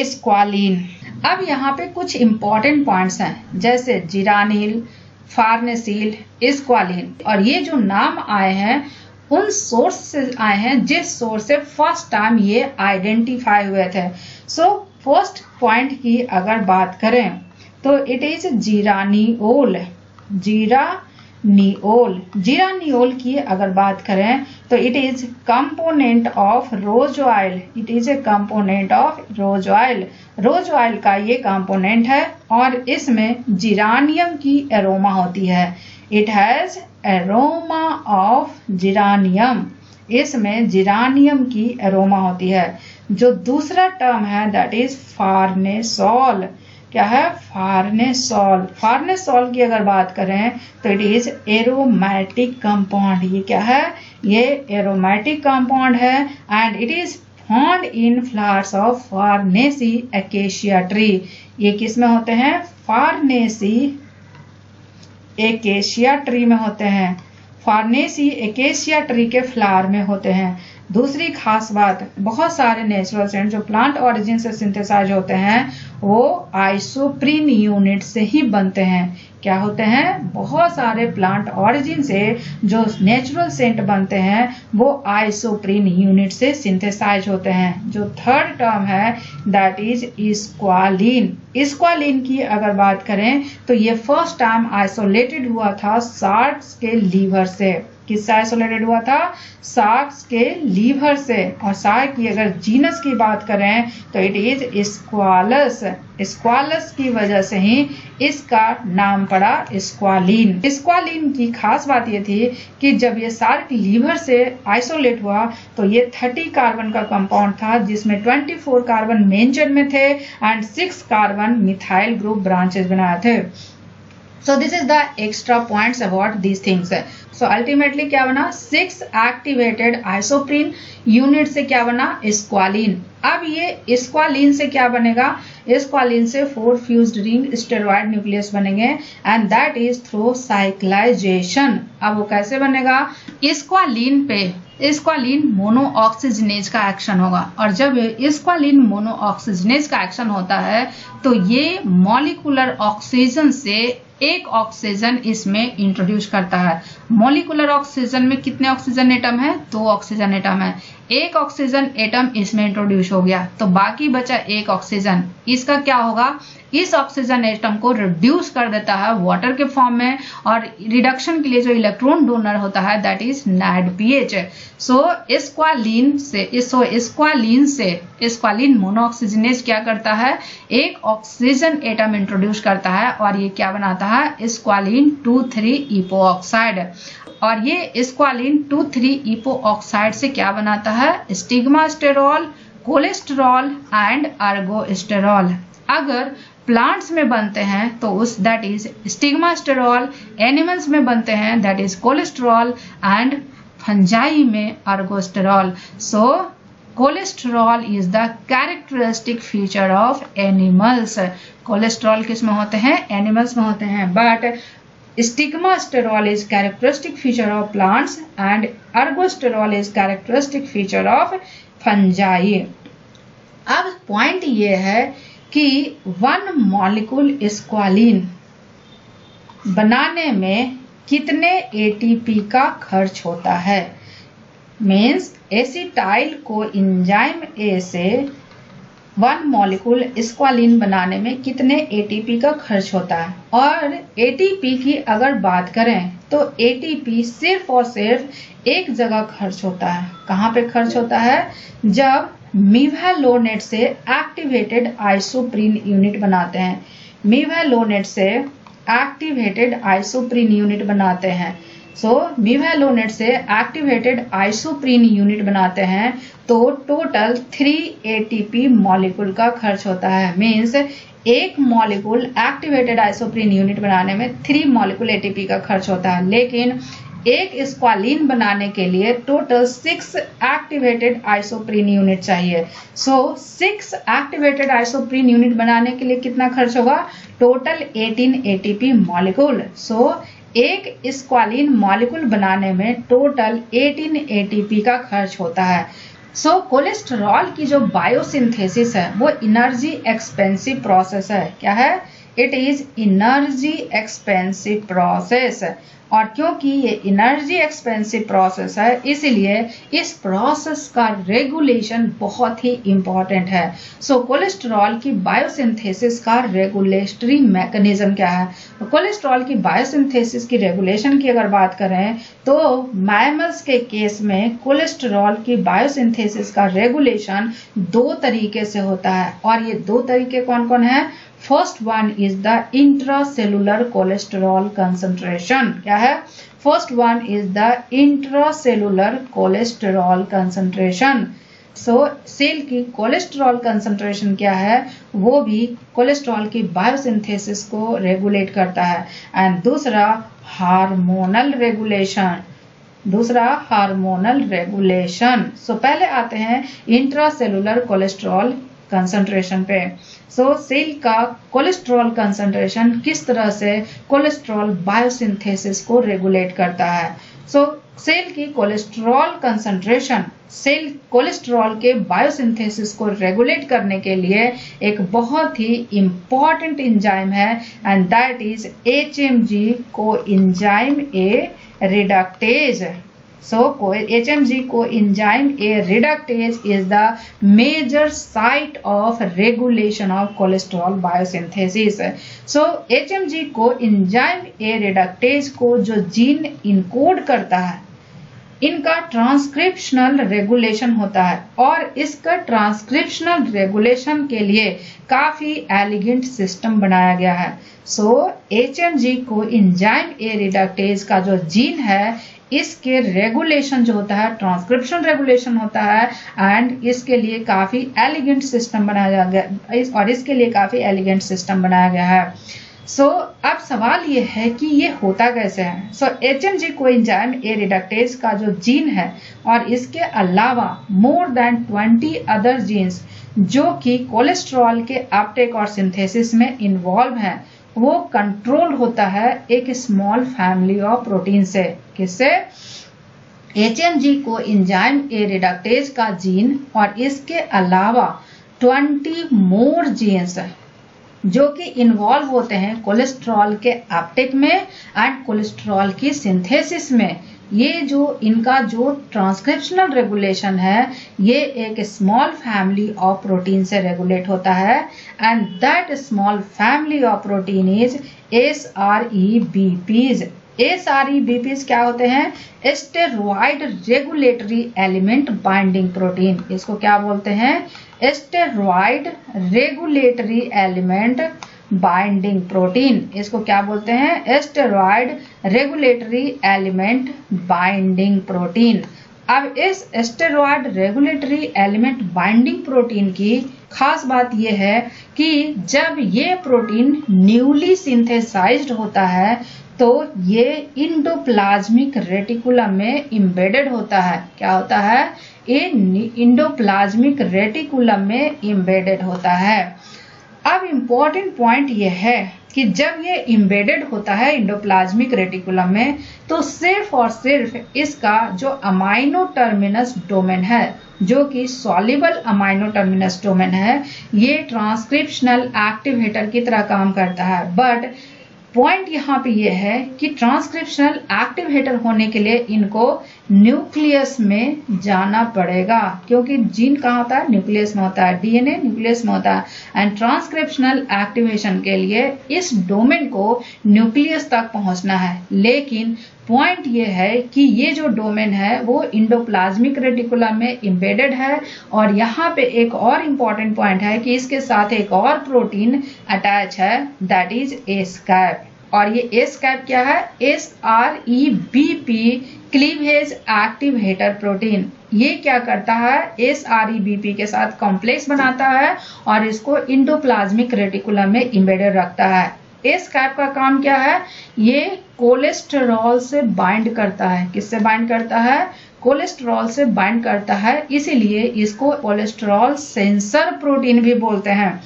स्क्वालिन। अब यहाँ पे कुछ इंपॉर्टेंट पॉइंट्स हैं, जैसे जीरानिल, फार्नेसिल, स्क्वालिन, और ये जो नाम आए हैं उन सोर्स से आए हैं जिस सोर्स से फर्स्ट टाइम ये आइडेंटिफाई हुए थे। सो फर्स्ट पॉइंट की अगर बात करें तो इट इज जीरानिओल। जीरानिओल की अगर बात करें तो it is component of rose oil. It is a component of rose oil. Rose oil का ये कंपोनेंट है और इसमें जीरानियम की एरोमा होती है। It has aroma of geranium. इसमें जीरानियम की एरोमा होती है। जो दूसरा टर्म है दैट इज फार्नेसोल। क्या है, फार्नेसोल। फार्नेसोल की अगर बात करें तो इट इज एरोमेटिक कंपाउंड। ये क्या है, ये एरोमेटिक कंपाउंड है and it is found in flowers of farnese acacia tree. ये किस में होते हैं, फार्नेसी एकेशिया ट्री में होते हैं। फार्नेसी एकेशिया ट्री के फ्लावर में होते हैं। दूसरी खास बात, बहुत सारे नेचुरल सेंट जो प्लांट ऑरिजिन से सिंथेसाइज होते हैं वो आइसोप्रीन यूनिट से ही बनते हैं। क्या होते हैं, बहुत सारे प्लांट ऑरिजिन से जो नेचुरल सेंट बनते हैं वो आइसोप्रीन यूनिट से सिंथेसाइज होते हैं। जो थर्ड टर्म है दैट इज स्क्वालिन। स्क्वालिन की अगर बात करें तो ये फर्स्ट टाइम आइसोलेटेड हुआ था सार्क्स के लीवर से। किससे आइसोलेटेड हुआ था, सार्क्स के लीवर से। और सार्क की अगर जीनस की बात करें तो इट इज स्क्वालस। स्क्वालस की वजह से ही इसका नाम पड़ा स्क्वालिन। स्क्वालिन की खास बात ये थी कि जब ये सार्क लीवर से आइसोलेट हुआ तो ये 30 कार्बन का कंपाउंड था, जिसमें 24 कार्बन मेन चेन में थे and 6 carbon methyl group branches बनाए थे। So this is the extra points about these things. So ultimately क्या बना, 6 activated isoprene unit से क्या बना, स्क्वालिन। अब ये स्क्वालिन से क्या बनेगा, स्क्वालिन से 4 फ्यूज्ड रिंग स्टेरॉइड न्यूक्लियस बनेंगे and that is through cyclisation. अब वो कैसे बनेगा, स्क्वालिन पे स्क्वालिन मोनोऑक्सीजनेज का एक्शन होगा, और जब स्क्वालिन मोनोऑक्सीजनेज का एक्शन होता है तो ये मॉलिक्यूलर ऑक्सीजन से एक ऑक्सीजन इसमें इंट्रोड्यूस करता है। मॉलिक्यूलर ऑक्सीजन में कितने ऑक्सीजन एटम है, 2 ऑक्सीजन एटम है। एक ऑक्सीजन एटम इसमें इंट्रोड्यूस हो गया तो बाकी बचा एक ऑक्सीजन। इसका क्या होगा, इस ऑक्सीजन एटम को रिड्यूस कर देता है वाटर के फॉर्म में, और रिडक्शन के लिए जो इलेक्ट्रॉन डोनर होता है दैट इज NADPH। स्क्वालिन मोनोऑक्सीजनेज क्या करता है, एक ऑक्सीजन एटम इंट्रोड्यूस करता है और ये क्या बनाता है, स्क्वालिन 2,3 इपोऑक्साइड। और ये स्क्वालिन 2,3 इपोऑक्साइड से क्या बनाता है, स्टिग्मास्टेरॉल कोलेस्ट्रॉल एंड अर्गोस्टेरॉल। अगर प्लांट्स में बनते हैं तो उस दैट इज स्टिग्मास्टेरॉल, एनिमल्स में बनते हैं that is cholesterol and fungi में ergosterol. So cholesterol is the characteristic feature of animals. Cholesterol किस में होते हैं? एनिमल्स में होते हैं। But stigmasterol is characteristic feature of plants and ergosterol is characteristic feature of fungi। अब पॉइंट ये है कि 1 मॉलिक्यूल स्क्वालिन बनाने में कितने एटीपी का खर्च होता है। Means acetyl co enzyme A से 1 मॉलिक्यूल स्क्वालिन बनाने में कितने एटीपी का खर्च होता है। और एटीपी की अगर बात करें तो एटीपी सिर्फ और सिर्फ एक जगह खर्च होता है। कहाँ पे खर्च होता है? जब मीवालोनेट से एक्टिवेटेड आइसोप्रीन यूनिट बनाते हैं। मीवालोनेट से एक्टिवेटेड आइसोप्रीन यूनिट बनाते हैं। मीवालोनेट से एक्टिवेटेड आइसोप्रीन यूनिट बनाते हैं तो टोटल 3 एटीपी मॉलिक्यूल का खर्च होता है। मीन्स एक मॉलिक्यूल एक्टिवेटेड आइसोप्रीन यूनिट बनाने में 3 मॉलिक्यूल एटीपी का खर्च होता है। लेकिन एक स्क्वालिन बनाने के लिए टोटल 6 एक्टिवेटेड आइसोप्रीन यूनिट चाहिए। 6 एक्टिवेटेड आइसोप्रीन यूनिट बनाने के लिए कितना खर्च होगा? Total 18 ATP molecule. एक स्क्वालिन मॉलिक्यूल बनाने में टोटल 18 एटीपी का खर्च होता है। कोलेस्ट्रॉल की जो बायोसिंथेसिस है वो एनर्जी एक्सपेंसिव प्रोसेस है। क्या है? It is energy expensive process. और क्योंकि ये एनर्जी एक्सपेंसिव प्रोसेस है इसलिए इस प्रोसेस का रेगुलेशन बहुत ही इंपॉर्टेंट है। कोलेस्ट्रॉल की बायोसिंथेसिस का रेगुलेटरी मैकेनिज्म क्या है? कोलेस्ट्रॉल की बायोसिंथेसिस की रेगुलेशन की अगर बात करें तो मैमल्स के केस में कोलेस्ट्रॉल की बायोसिंथेसिस का रेगुलेशन 2 तरीके से होता है। और ये 2 तरीके कौन कौन है? First one is the intracellular cholesterol concentration. क्या है? First one is the intracellular cholesterol concentration. Cell की कोलेस्ट्रॉल कंसंट्रेशन क्या है? वो भी कोलेस्ट्रॉल की बायोसिंथेसिस को रेगुलेट करता है। एंड दूसरा हार्मोनल रेगुलेशन। पहले आते हैं इंट्रासेलुलर कोलेस्ट्रॉल कंसंट्रेशन पे। सेल का कोलेस्ट्रॉल कंसंट्रेशन किस तरह से कोलेस्ट्रॉल बायोसिंथेसिस को रेगुलेट करता है। सेल की कोलेस्ट्रॉल कंसंट्रेशन सेल कोलेस्ट्रॉल के बायोसिंथेसिस को रेगुलेट करने के लिए एक बहुत ही इंपॉर्टेंट एंजाइम है and that is HMG coenzyme A reductase. HMG coenzyme A reductase is the major site of regulation of cholesterol biosynthesis। HMG coenzyme A reductase को जो जीन इनकोड करता है इनका ट्रांसक्रिप्शनल रेगुलेशन होता है और इसका ट्रांसक्रिप्शनल रेगुलेशन के लिए काफी एलिगेंट सिस्टम बनाया गया है। HMG कोएंजाइम A रिडक्टेज का जो जीन है इसके रेगुलेशन जो होता है ट्रांसक्रिप्शन रेगुलेशन होता है एंड इसके लिए काफी एलिगेंट सिस्टम बनाया गया और इसके लिए काफी एलिगेंट सिस्टम बनाया गया है। अब सवाल ये है कि ये होता कैसे है। HMG कोएंजाइम A रिडक्टेज का जो जीन है और इसके अलावा मोर देन 20 अदर जीन्स जो कि कोलेस्ट्रॉल के अपटेक और सिंथेसिस में इन्वॉल्व हैं वो कंट्रोल होता है एक स्मॉल फैमिली ऑफ प्रोटीन से। किससे? HMG कोएंजाइम A रिडक्टेज का जीन और इसके अलावा 20 मोर जीन्स जो कि इन्वॉल्व होते हैं कोलेस्ट्रॉल के अपटेक में एंड कोलेस्ट्रॉल की सिंथेसिस में। ये जो इनका जो ट्रांसक्रिप्शनल रेगुलेशन है ये एक स्मॉल फैमिली ऑफ प्रोटीन से रेगुलेट होता है and that small family of protein is SREBPs। SREBPs क्या होते हैं? Steroid regulatory element binding protein. इसको क्या बोलते हैं? Steroid regulatory element binding protein. इसको क्या बोलते हैं? Steroid regulatory element binding protein. अब इस steroid regulatory element binding protein की खास बात यह है कि जब ये प्रोटीन न्यूली सिंथेसाइज्ड होता है तो ये इंडोप्लाज्मिक रेटिकुलम में इम्बेडेड होता है। क्या होता है? ये इंडोप्लाज्मिक रेटिकुलम में इम्बेडेड होता है। अब इम्पोर्टेंट पॉइंट यह है कि जब ये इम्बेडेड होता है इंडोप्लाज्मिक रेटिकुलम में तो सिर्फ और सिर्फ इसका जो अमाइनो टर्मिनस डोमेन है, जो कि सॉल्युबल अमाइनो टर्मिनस डोमेन है, ये ट्रांसक्रिप्शनल एक्टिवेटर की तरह काम करता है। बट पॉइंट यहाँ पे ये है कि ट्रांसक्रिप्शनल एक्टिवेटर होने के लिए इनको न्यूक्लियस में जाना पड़ेगा, क्योंकि जीन कहाँ होता है? न्यूक्लियस में होता है। डीएनए न्यूक्लियस में होता है। एंड ट्रांसक्रिप्शनल एक्टिवेशन के लिए इस डोमेन को न्यूक्लियस तक पहुंचना है। लेकिन पॉइंट ये है कि ये जो डोमेन है वो इंडोप्लाज्मिक रेटिकुलम में इम्बेडेड है। और यहाँ पे एक और इम्पॉर्टेंट पॉइंट है कि इसके साथ एक और प्रोटीन अटैच है, दैट इज एस्कैप। और ये एस्कैप क्या है? SREBP cleavage activator protein. ये क्या करता है? SREBP के साथ कॉम्प्लेक्स बनाता है और इसको इंडोप्लाज्मिक रेटिकुलम में इम्बेडेड रखता है। एस्कैप का काम क्या है? ये कोलेस्टेरॉल से बाइंड करता है। किससे बाइंड करता है? कोलेस्टेरॉल से बाइंड करता है, इसीलिए इसको कोलेस्टेरॉल सेंसर प्रोटीन भी बोलते हैं।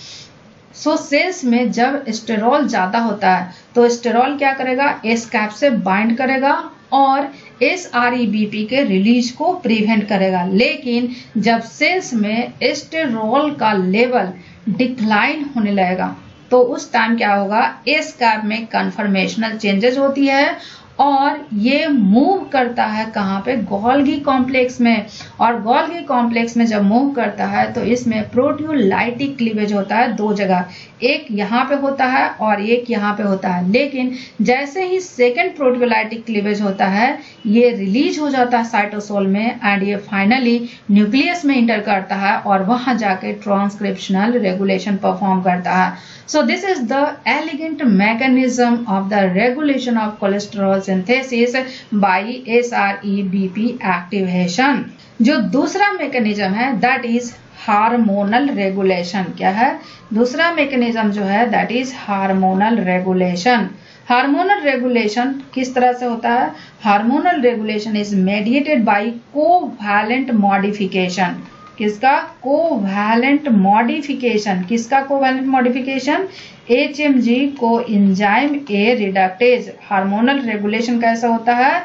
सो सेल्स में जब स्टेरॉल ज्यादा होता है तो स्टेरॉल क्या करेगा? एस्कैप से बाइंड करेगा और SREBP के रिलीज को प्रिवेंट करेगा। लेकिन जब सेल्स में स्टेरॉल का लेवल डिक्लाइन होने लगेगा तो उस टाइम क्या होगा? एस्कैप में कन्फर्मेशनल चेंजेस होती है और ये मूव करता है कहाँ पे? गोल्गी कॉम्प्लेक्स में। और गोल्गी कॉम्प्लेक्स में जब मूव करता है तो इसमें प्रोटियोलाइटिक क्लीवेज होता है दो जगह, एक यहाँ पे होता है और एक यहाँ पे होता है। लेकिन जैसे ही सेकेंड प्रोटियोलाइटिक क्लीवेज होता है ये रिलीज हो जाता है साइटोसोल में एंड ये फाइनली न्यूक्लियस में इंटर करता है और वहां जाके ट्रांसक्रिप्शनल रेगुलेशन परफॉर्म करता है। So this is the elegant mechanism of the regulation of cholesterol synthesis by SREBP activation। जो दूसरा मैकेनिज्म है दैट इज हार्मोनल रेगुलेशन। क्या है? दूसरा मैकेनिज्म जो है that is hormonal regulation. Hormonal regulation किस तरह से होता है? Hormonal regulation is mediated by covalent modification. किसका? Covalent modification. किसका covalent modification? HMG coenzyme A reductase. Hormonal regulation कैसा होता है?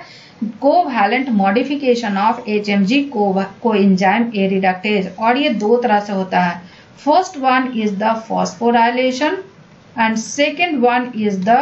Covalent modification of HMG coenzyme A reductase. और ये दो तरह से होता है। First one is the phosphorylation and second one is the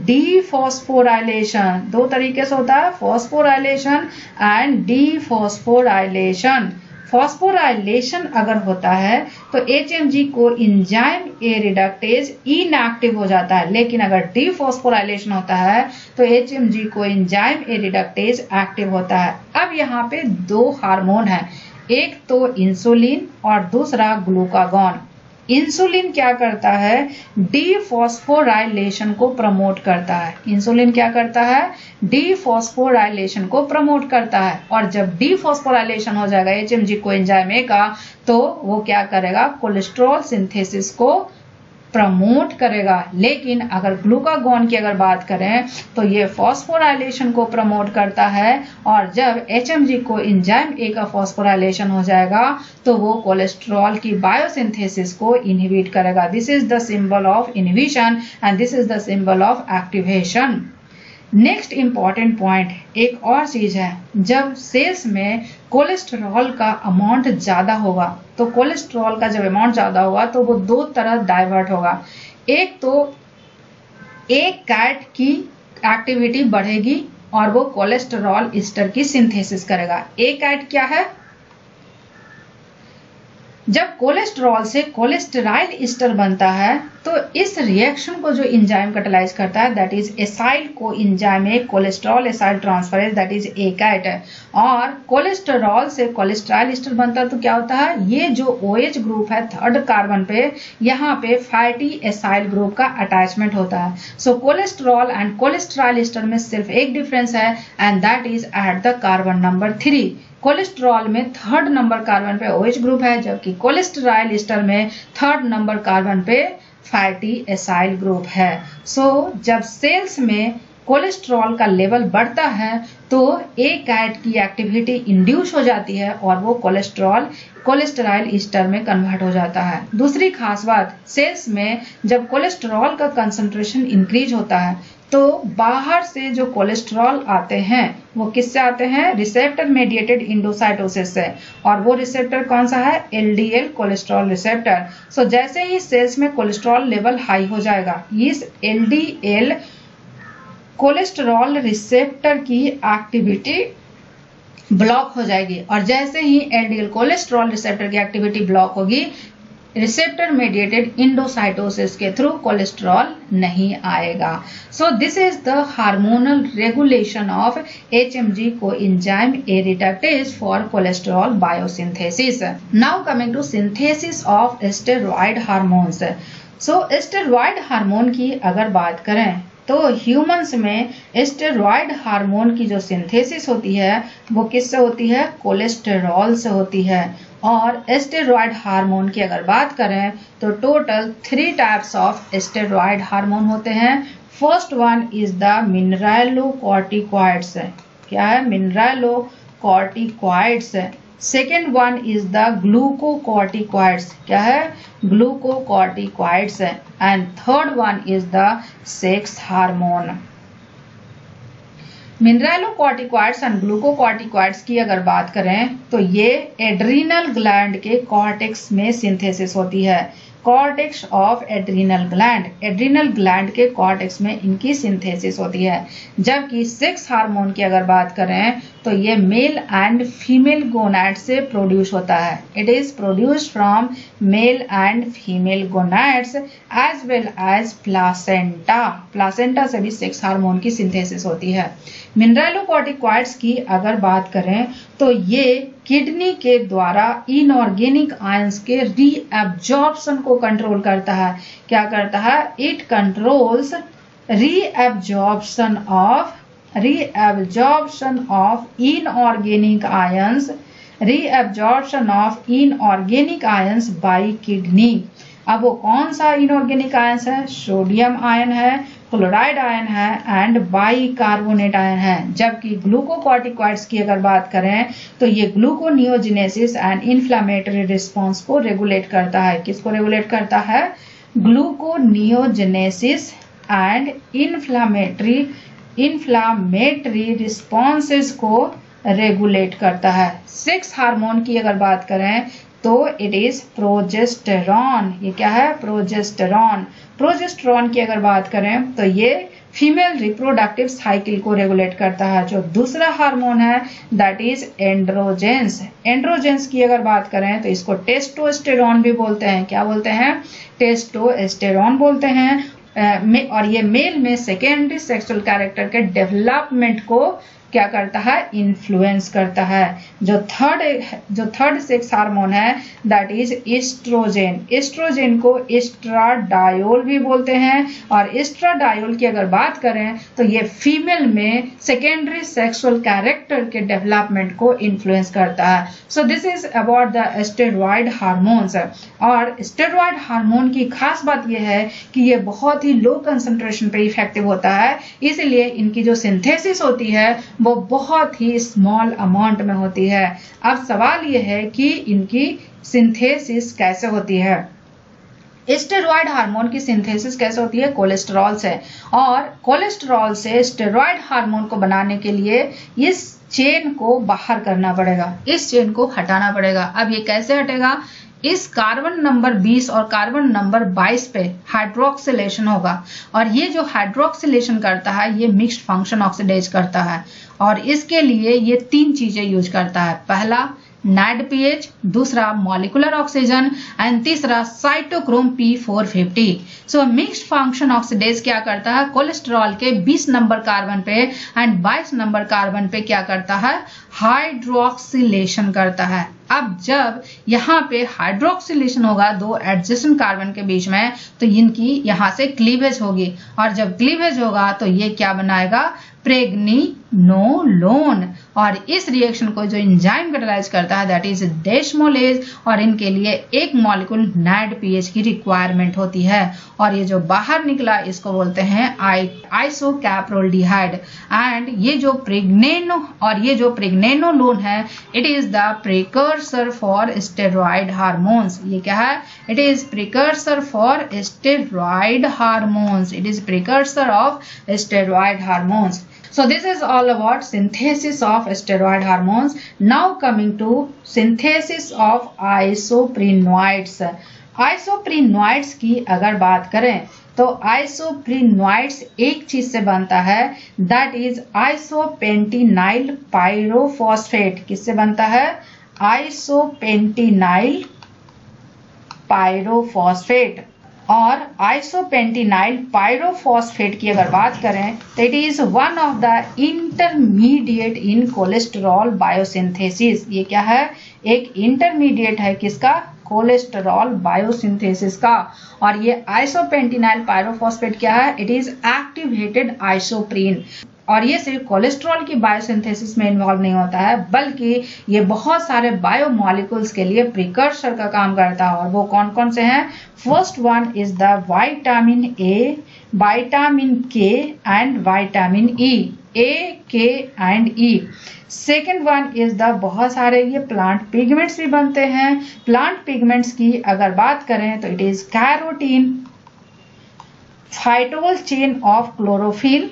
dephosphorylation. दो तरीके से होता है, फॉस्फोराइलेशन एंड डीफॉस्फोराइलेशन। फॉस्फोराइलेशन अगर होता है तो HMG को एंजाइम ए रिडक्टेज इनएक्टिव हो जाता है, लेकिन अगर डीफॉस्फोराइलेशन होता है तो HMG को एंजाइम ए रिडक्टेज एक्टिव होता है। अब यहाँ पे दो हार्मोन है, एक तो इंसुलिन और दूसरा ग्लूकागॉन। इंसुलिन क्या करता है? डीफॉस्फोराइलेशन को प्रमोट करता है। इंसुलिन क्या करता है? डीफॉस्फोराइलेशन को प्रमोट करता है। और जब डीफॉस्फोराइलेशन हो जाएगा HMG कोएंजाइम ए का तो वो क्या करेगा? कोलेस्ट्रॉल सिंथेसिस को प्रमोट करेगा। लेकिन अगर ग्लूकागॉन की अगर बात करें तो ये फॉस्फोराइलेशन को प्रमोट करता है और जब HMG को एंजाइम ए का फॉस्फोराइलेशन हो जाएगा तो वो कोलेस्ट्रॉल की बायोसिंथेसिस को इनहिबिट करेगा। This is the symbol of inhibition and this is the symbol of activation. Next important point एक और चीज है, जब सेल्स में कोलेस्ट्रॉल का अमाउंट ज्यादा होगा तो कोलेस्ट्रॉल का जब अमाउंट ज्यादा होगा तो वो दो तरह डाइवर्ट होगा। एक तो एक कैट की एक्टिविटी बढ़ेगी और वो कोलेस्ट्रॉल ईस्टर की सिंथेसिस करेगा। एक कैट क्या है? जब कोलेस्ट्रॉल से कोलेस्टेराइल ईस्टर बनता है तो इस रिएक्शन को जो एंजाइम कैटालाइज करता है that is acyl coenzyme A cholesterol acyl transferase that is ACAT. और कोलेस्टेरॉल से कोलेस्टेराइल ईस्टर बनता है तो क्या होता है? ये जो OH ग्रुप है थर्ड कार्बन पे, यहाँ पे फैटी एसाइल ग्रुप का अटैचमेंट होता है। सो कोलेस्ट्रॉल एंड कोलेस्टेराइल ईस्टर में सिर्फ एक डिफरेंस है and that is at the carbon number 3। Cholesterol में थर्ड नंबर कार्बन पे OH ग्रुप है, जबकि कोलेस्टेराइल ईस्टर में थर्ड नंबर कार्बन पे फैटी एसाइल ग्रुप है। जब सेल्स में कोलेस्ट्रॉल का लेवल बढ़ता है तो ACAT की एक्टिविटी इंड्यूस हो जाती है और वो कोलेस्टेराइल ईस्टर में कन्वर्ट हो जाता है। दूसरी खास बात, सेल्स में जब कोलेस्ट्रॉल का कंसंट्रेशन इंक्रीज होता है तो बाहर से जो कोलेस्ट्रॉल आते हैं वो किससे आते हैं? रिसेप्टर मेडिएटेड इंडोसाइटोसिस से, और वो रिसेप्टर कौन सा है? LDL cholesterol receptor. जैसे ही सेल्स में कोलेस्ट्रॉल लेवल हाई हो जाएगा, इस LDL कोलेस्ट्रॉल रिसेप्टर की एक्टिविटी ब्लॉक हो जाएगी, और जैसे ही LDL कोलेस्ट्रॉल रिसेप्टर की एक्टिविटी ब्लॉक होगी, रिसेप्टर मेडिएटेड इंडोसाइटोसिस के थ्रू कोलेस्ट्रॉल नहीं आएगा। This is the hormonal regulation of HMG coenzyme A reductase for cholesterol biosynthesis. Now coming to synthesis of steroid hormones. Steroid hormone की अगर बात करें तो ह्यूमंस में स्टेरॉयड हार्मोन की जो सिंथेसिस होती है वो किससे होती है? कोलेस्टेरॉल से होती है। और स्टेरॉयड हार्मोन की अगर बात करें तो total 3 types of steroid hormone होते हैं। First one is the mineralocorticoids. क्या है? Mineralocorticoids. Second one is the glucocorticoids. क्या है? Glucocorticoids. And third one is the sex hormone. Mineralocorticoids and glucocorticoids की अगर बात करें तो ये एड्रीनल ग्लैंड के कॉर्टेक्स में सिंथेसिस होती है। कॉर्टेक्स ऑफ एड्रीनल ग्लैंड के कॉर्टेक्स में इनकी सिंथेसिस होती है। जबकि सेक्स हार्मोन की अगर बात करें तो ये मेल एंड फीमेल गोनैड से प्रोड्यूस होता है। It is produced from male and female gonads as well as placenta से भी सेक्स हार्मोन की सिंथेसिस होती है। मिनरलोकॉर्टिकॉइड्स की अगर बात करें तो ये किडनी के द्वारा इनऑर्गेनिक आयंस के रीएब्जॉर्प्शन को कंट्रोल करता है। क्या करता है? It controls reabsorption of inorganic ions bye kidney. अब वो कौन सा इनऑर्गेनिक आयंस है? सोडियम आयन है, क्लोराइड आयन है एंड बाइकार्बोनेट आयन है। जबकि ग्लूकोकॉर्टिकॉइड्स की अगर बात करें तो ये ग्लूकोनियोजेनेसिस एंड इन्फ्लामेटरी रिस्पांस को रेगुलेट करता है। किसको रेगुलेट करता है? ग्लूकोनियोजेनेसिस एंड इन्फ्लामेटरी रिस्पॉन्सेस को रेगुलेट करता है। सेक्स हार्मोन की अगर बात करें तो इट इज प्रोजेस्टेरॉन। ये क्या है? प्रोजेस्टेरॉन की अगर बात करें तो ये फीमेल रिप्रोडक्टिव साइकिल को रेगुलेट करता है। जो दूसरा हार्मोन है दैट इज एंड्रोजेंस की अगर बात करें तो इसको टेस्टोस्टेरॉन भी बोलते हैं। क्या बोलते हैं? टेस्टोस्टेरॉन बोलते हैं। और ये मेल में सेकेंडरी सेक्सुअल कैरेक्टर के डेवलपमेंट को क्या करता है? इन्फ्लुएंस करता है। जो थर्ड सेक्स हार्मोन है दैट इज एस्ट्रोजेन को एस्ट्राडायोल भी बोलते हैं। और एस्ट्राडायोल की अगर बात करें तो ये फीमेल में सेकेंडरी सेक्सुअल कैरेक्टर के डेवलपमेंट को इन्फ्लुएंस करता है। So this is about the steroid hormones. और स्टेरॉयड हार्मोन की खास बात यह है कि ये बहुत ही लो कंसंट्रेशन पे इफेक्टिव होता है, इसलिए इनकी जो सिंथेसिस होती है वो बहुत ही स्मॉल अमाउंट में होती है। अब सवाल यह है कि इनकी सिंथेसिस कैसे होती है? स्टेरॉयड हार्मोन की सिंथेसिस कैसे होती है? कोलेस्टेरॉल से। और कोलेस्टेरॉल से स्टेरॉयड हार्मोन को बनाने के लिए इस चेन को बाहर करना पड़ेगा, इस चेन को हटाना पड़ेगा। अब ये कैसे हटेगा? इस कार्बन नंबर 20 और कार्बन नंबर 22 पे हाइड्रोक्सिलेशन होगा, और ये जो हाइड्रोक्सिलेशन करता है ये मिक्स्ड फंक्शन ऑक्सीडेज करता है, और इसके लिए ये 3 चीजें यूज करता है। पहला NADPH, दूसरा मॉलिक्यूलर ऑक्सीजन एंड तीसरा cytochrome P450। So mixed function oxidase क्या करता है? कोलेस्ट्रॉल के 20 नंबर कार्बन पे एंड 22 नंबर कार्बन पे क्या करता है? हाइड्रोक्सिलेशन करता है। अब जब यहाँ पे हाइड्रोक्सिलेशन होगा दो एडजेसेंट कार्बन के बीच में, तो इनकी यहाँ से क्लीवेज होगी, और जब क्लीवेज होगा तो ये क्या बनाएगा, प्रेग्निनोलोन। और इस रिएक्शन को जो एंजाइम कैटालाइज करता है दैट इज डेस्मोलेज, और इनके लिए एक मॉलिक्यूल NADPH की रिक्वायरमेंट होती है, और ये जो बाहर निकला इसको बोलते हैं आइसोकैप्रोल्डिहाइड। एंड ये जो प्रेग्नेनोलोन है it is the precursor for steroid hormones. ये क्या है, it is precursor for steroid hormones, it is precursor of steroid hormones. So this is all about synthesis of steroid hormones. Now coming to synthesis of isoprenoids. Isoprenoids की अगर बात करें तो isoprenoids एक चीज से बनता है, that is isopentenyl pyrophosphate। किससे बनता है, isopentenyl pyrophosphate। और आइसोपेंटिनाइल पायरोफॉस्फेट की अगर बात करें तो it is one of the intermediate in cholesterol biosynthesis. ये क्या है, एक इंटरमीडिएट है किसका, कोलेस्टेरॉल बायोसिंथेसिस का। और ये आइसोपेंटिनाइल पायरोफॉस्फेट क्या है, इट इज एक्टिवेटेड आइसोप्रीन। और ये सिर्फ कोलेस्ट्रॉल की बायोसिंथेसिस में इन्वॉल्व नहीं होता है, बल्कि ये बहुत सारे बायोमॉलिक्यूल्स के लिए प्रिकर्सर का काम करता है। और वो कौन कौन से हैं, first one is the vitamin A, vitamin के एंड विटामिन ई, ए, के and E. Second one is the बहुत सारे ये प्लांट पिगमेंट्स भी बनते हैं। प्लांट पिगमेंट्स की अगर बात करें तो it is carotene, phytol chain of chlorophyll.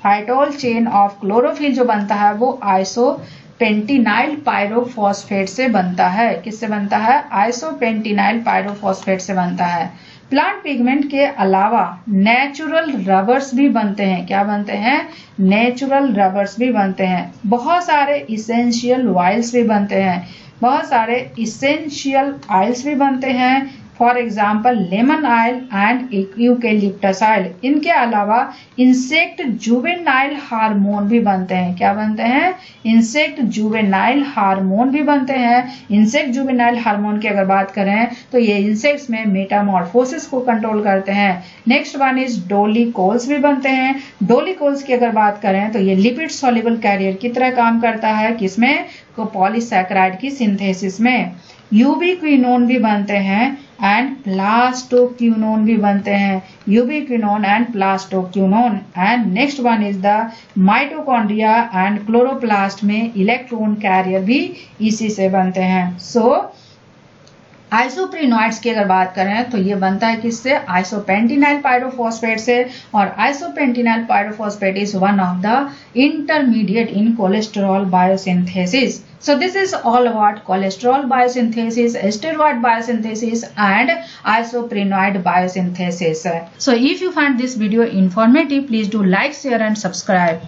Phytol chain of chlorophyll जो बनता है वो आइसोपेंटिनाइल पायरोफॉस्फेट से बनता है। किससे बनता है, आइसोपेंटिनाइल पायरोफॉस्फेट से बनता है। प्लांट पिगमेंट के अलावा नेचुरल रबर्स भी बनते हैं। क्या बनते हैं, नेचुरल रबर्स भी बनते हैं। बहुत सारे इसेंशियल ऑयल्स भी बनते हैं, बहुत सारे इसेंशियल ऑयल्स भी बनते हैं। For example lemon oil and eucalyptus oil. इनके अलावा इंसेक्ट जुवेनाइल हार्मोन भी बनते हैं। क्या बनते हैं, इंसेक्ट जुवेनाइल हार्मोन भी बनते हैं। इंसेक्ट जुवेनाइल हार्मोन की अगर बात करें तो ये इंसेक्ट्स में मेटामॉर्फोसिस को कंट्रोल करते हैं। नेक्स्ट वन इज डोलिकोल्स भी बनते हैं। डोलिकोल्स की अगर बात करें तो ये लिपिड सॉल्युबल कैरियर की तरह काम करता है, किसमें, पॉलीसैकेराइड की सिंथेसिस में। यूबिक्विनोन भी बनते हैं एंड प्लास्टोक्विनोन भी बनते हैं, यूबिक्विनोन and plastoquinone. And next one is the mitochondria and chloroplast में इलेक्ट्रॉन कैरियर भी इसी से बनते हैं। सो आइसोप्रेनॉइड्स की अगर बात करें तो ये बनता है किससे, आइसोपेंटिनाइल पायरोफॉस्फेट से। और isopentenyl pyrophosphate is one of the intermediate in cholesterol biosynthesis. So this is all about cholesterol biosynthesis, steroid biosynthesis and isoprenoid biosynthesis. So if you find this video informative, please do like, share and subscribe.